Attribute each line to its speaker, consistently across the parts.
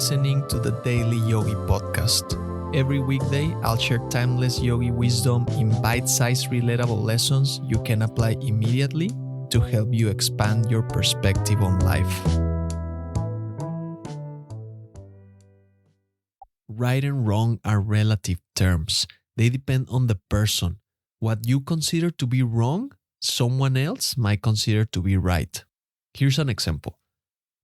Speaker 1: listening to the Daily Yogi podcast. Every weekday, I'll share timeless yogi wisdom in bite-sized relatable lessons you can apply immediately to help you expand your perspective on life. Right and wrong are relative terms. They depend on the person. What you consider to be wrong, someone else might consider to be right. Here's an example.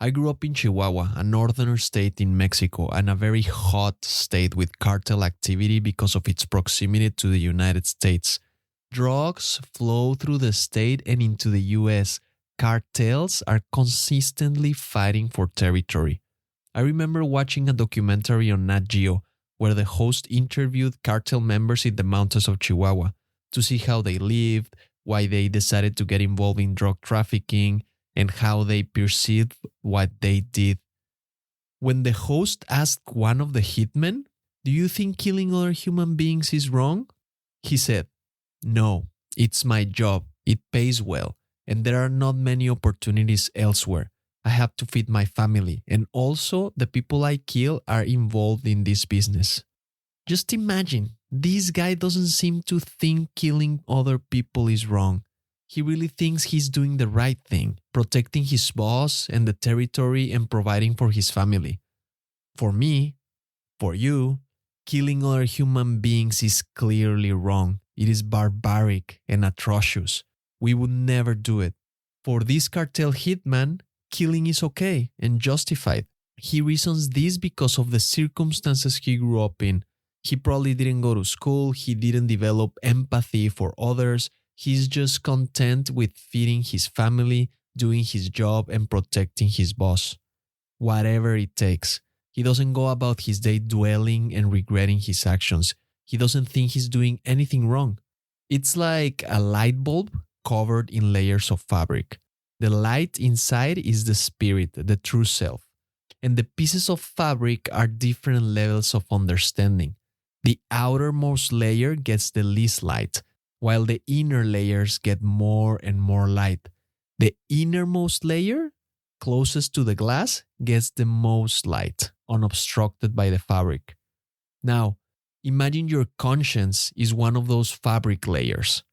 Speaker 1: I grew up in Chihuahua, a northern state in Mexico, and a very hot state with cartel activity because of its proximity to the United States. Drugs flow through the state and into the US. Cartels are consistently fighting for territory. I remember watching a documentary on Nat Geo where the host interviewed cartel members in the mountains of Chihuahua to see how they lived, why they decided to get involved in drug trafficking, and how they perceived what they did. When the host asked one of the hitmen, "Do you think killing other human beings is wrong?" he said, "No, it's my job, it pays well, and there are not many opportunities elsewhere. I have to feed my family, and also the people I kill are involved in this business." Just imagine, this guy doesn't seem to think killing other people is wrong. He really thinks he's doing the right thing, protecting his boss and the territory and providing for his family. For me, for you, killing other human beings is clearly wrong. It is barbaric and atrocious. We would never do it. For this cartel hitman, killing is okay and justified. He reasons this because of the circumstances he grew up in. He probably didn't go to school, he didn't develop empathy for others. He's just content with feeding his family, doing his job, and protecting his boss. Whatever it takes. He doesn't go about his day dwelling and regretting his actions. He doesn't think he's doing anything wrong. It's like a light bulb covered in layers of fabric. The light inside is the spirit, the true self. And the pieces of fabric are different levels of understanding. The outermost layer gets the least light, while the inner layers get more and more light. The innermost layer, closest to the glass, gets the most light, unobstructed by the fabric. Now, imagine your conscience is one of those fabric layers.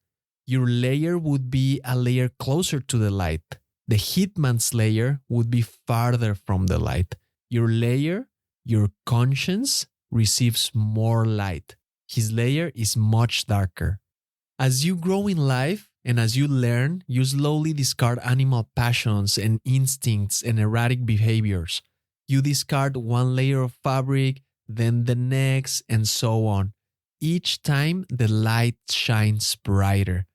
Speaker 1: Your layer would be a layer closer to the light. The hitman's layer would be farther from the light. Your layer, your conscience, receives more light. His layer is much darker. As you grow in life and as you learn, you slowly discard animal passions and instincts and erratic behaviors. You discard one layer of fabric, then the next, and so on. Each time, the light shines brighter.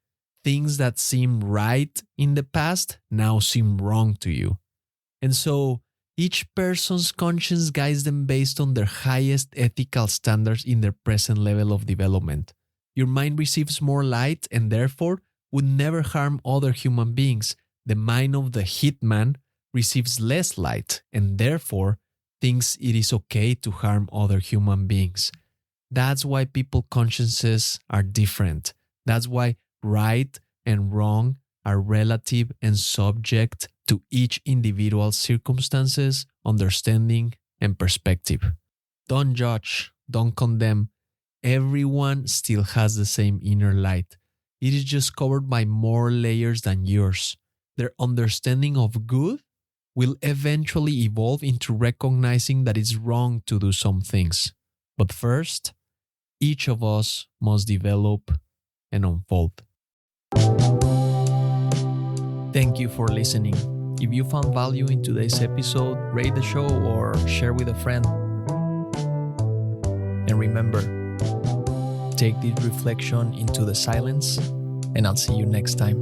Speaker 1: Things that seem right in the past now seem wrong to you. And so, each person's conscience guides them based on their highest ethical standards in their present level of development. Your mind receives more light and therefore would never harm other human beings. The mind of the hitman receives less light and therefore thinks it is okay to harm other human beings. That's why people's consciences are different. That's why right and wrong are relative and subject to each individual's circumstances, understanding, and perspective. Don't judge, don't condemn. Everyone still has the same inner light. It is just covered by more layers than yours. Their understanding of good will eventually evolve into recognizing that it's wrong to do some things. But first, each of us must develop and unfold. Thank you for listening. If you found value in today's episode, rate the show or share with a friend. And remember, take this reflection into the silence, and I'll see you next time.